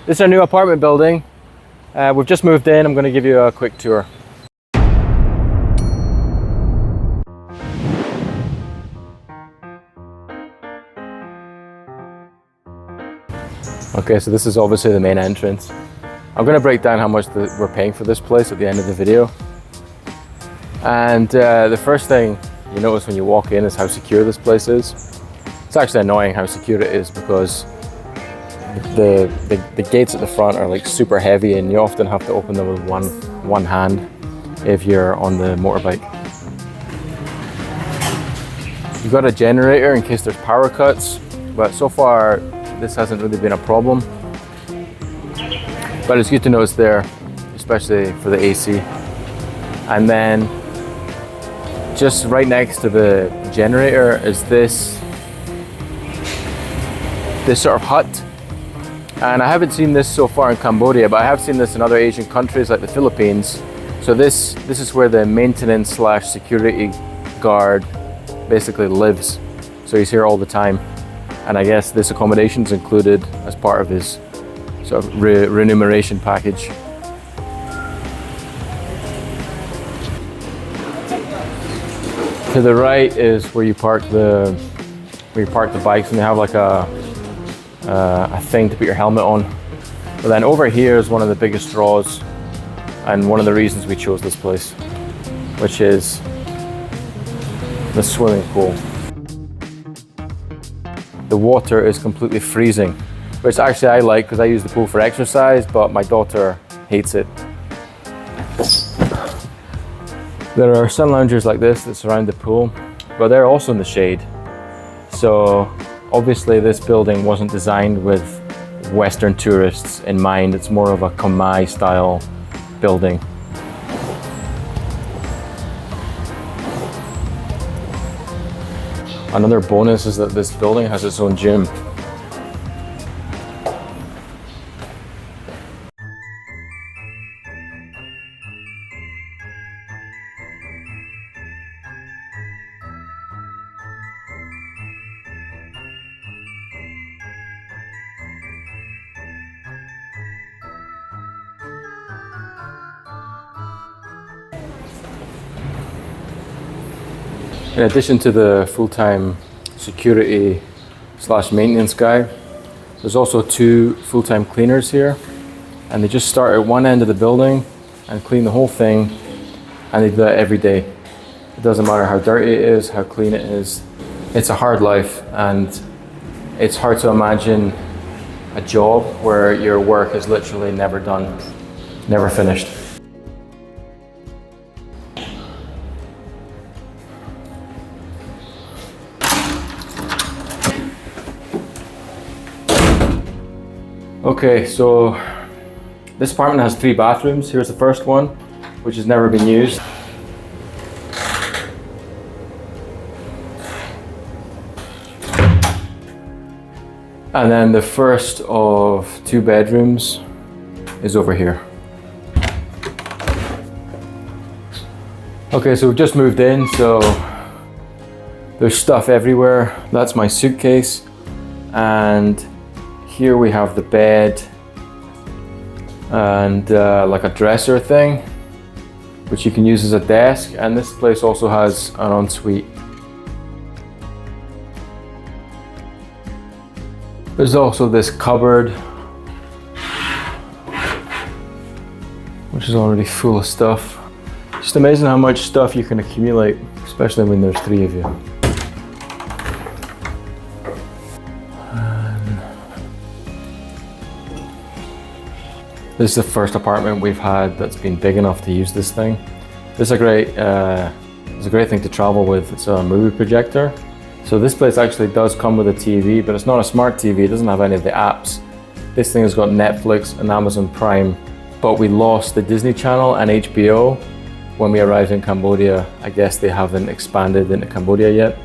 This is our new apartment building. We've just moved in. I'm going to give you a quick tour. Okay, so this is obviously the main entrance. I'm going to break down how much we're paying for this place at the end of the video. And the first thing you notice when you walk in is how secure this place is. It's actually annoying how secure it is because the gates at the front are like super heavy and you often have to open them with one hand if you're on the motorbike. You've got a generator in case there's power cuts, but so far this hasn't really been a problem. But it's good to know it's there, especially for the AC. And then just right next to the generator is this sort of hut. And I haven't seen this so far in Cambodia, but I have seen this in other Asian countries like the Philippines. So this is where the maintenance / security guard basically lives. So he's here all the time. And I guess this accommodation is included as part of his sort of remuneration package. To the right is where you park the bikes, and they have like a thing to put your helmet on. But then over here is one of the biggest draws and one of the reasons we chose this place, which is the swimming pool. The water is completely freezing, which actually I like because I use the pool for exercise, but my daughter hates it. There are sun loungers like this that surround the pool, but they're also in the shade. So obviously this building wasn't designed with Western tourists in mind. It's more of a Khmer style building. Another bonus is that this building has its own gym. In addition to the full-time security / maintenance guy, there's also 2 full-time cleaners here, and they just start at one end of the building and clean the whole thing, and they do that every day. It doesn't matter how dirty it is, how clean it is. It's a hard life, and it's hard to imagine a job where your work is literally never done, never finished. Okay, so this apartment has 3 bathrooms. Here's the first one, which has never been used. And then the first of 2 bedrooms is over here. Okay, so we've just moved in, so there's stuff everywhere. That's my suitcase, and here we have the bed and like a dresser thing, which you can use as a desk. And this place also has an ensuite. There's also this cupboard, which is already full of stuff. Just amazing how much stuff you can accumulate, especially when there's 3 of you. This is the first apartment we've had that's been big enough to use this thing. This is a great thing to travel with. It's a movie projector. So this place actually does come with a TV, but it's not a smart TV. It doesn't have any of the apps. This thing has got Netflix and Amazon Prime, but we lost the Disney Channel and HBO when we arrived in Cambodia. I guess they haven't expanded into Cambodia yet.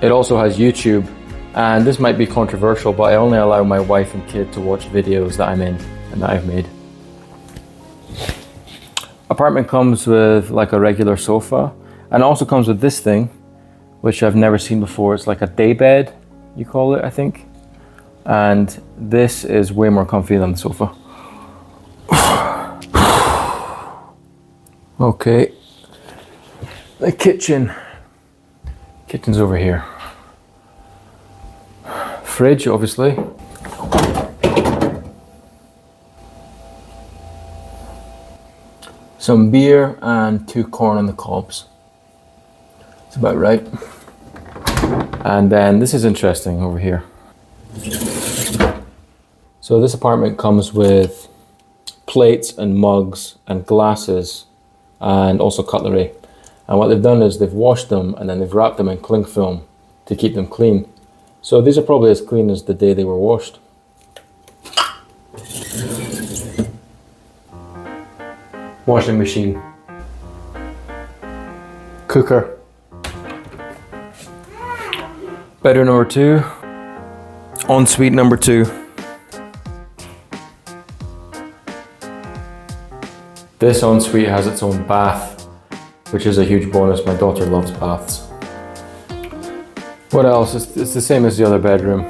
It also has YouTube, and this might be controversial, but I only allow my wife and kid to watch videos that I'm in and that I've made. Apartment comes with like a regular sofa, and also comes with this thing, which I've never seen before. It's like a day bed, you call it, I think. And this is way more comfy than the sofa. Okay, the kitchen's over here. Fridge, obviously. Some beer and 2 corn on the cobs. That's about right. And then this is interesting over here. So this apartment comes with plates and mugs and glasses and also cutlery. And what they've done is they've washed them and then they've wrapped them in cling film to keep them clean. So these are probably as clean as the day they were washed. Washing machine. Cooker. Bedroom number 2. Ensuite number 2. This ensuite has its own bath, which is a huge bonus. My daughter loves baths. What else? It's the same as the other bedroom.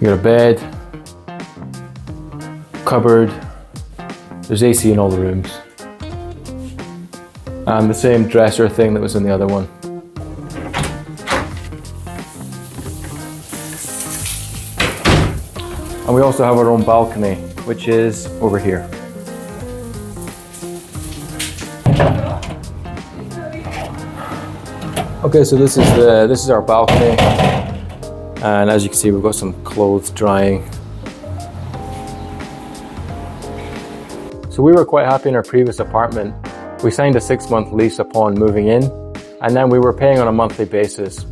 You got a bed, cupboard, there's AC in all the rooms. And the same dresser thing that was in the other one. And we also have our own balcony, which is over here. Okay, so this is our balcony, and as you can see, we've got some clothes drying. So we were quite happy in our previous apartment. We signed a 6-month lease upon moving in, and then we were paying on a monthly basis.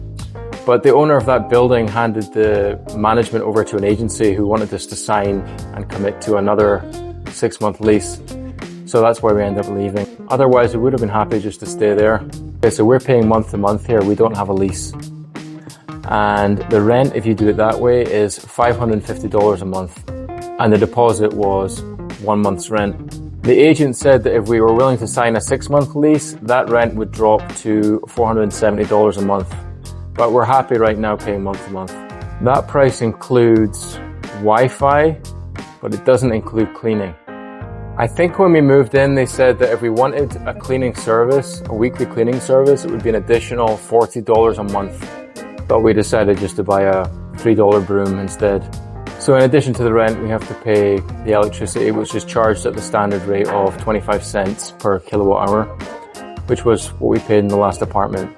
But the owner of that building handed the management over to an agency who wanted us to sign and commit to another 6-month lease. So that's why we ended up leaving. Otherwise, we would have been happy just to stay there. Okay, so we're paying month to month here. We don't have a lease. And the rent, if you do it that way, is $550 a month. And the deposit was 1 month's rent. The agent said that if we were willing to sign a 6-month lease, that rent would drop to $470 a month. But we're happy right now paying month to month. That price includes Wi-Fi, but it doesn't include cleaning. I think when we moved in, they said that if we wanted a cleaning service, a weekly cleaning service, it would be an additional $40 a month. But we decided just to buy a $3 broom instead. So in addition to the rent, we have to pay the electricity, which is charged at the standard rate of 25 cents per kilowatt hour, which was what we paid in the last apartment.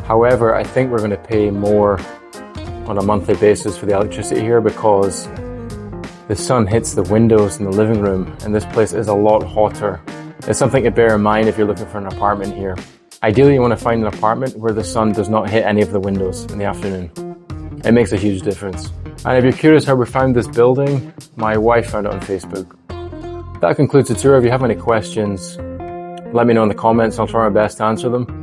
However, I think we're going to pay more on a monthly basis for the electricity here because the sun hits the windows in the living room and this place is a lot hotter. It's something to bear in mind if you're looking for an apartment here. Ideally, you want to find an apartment where the sun does not hit any of the windows in the afternoon. It makes a huge difference. And if you're curious how we found this building, my wife found it on Facebook. That concludes the tour. If you have any questions, let me know in the comments. I'll try my best to answer them.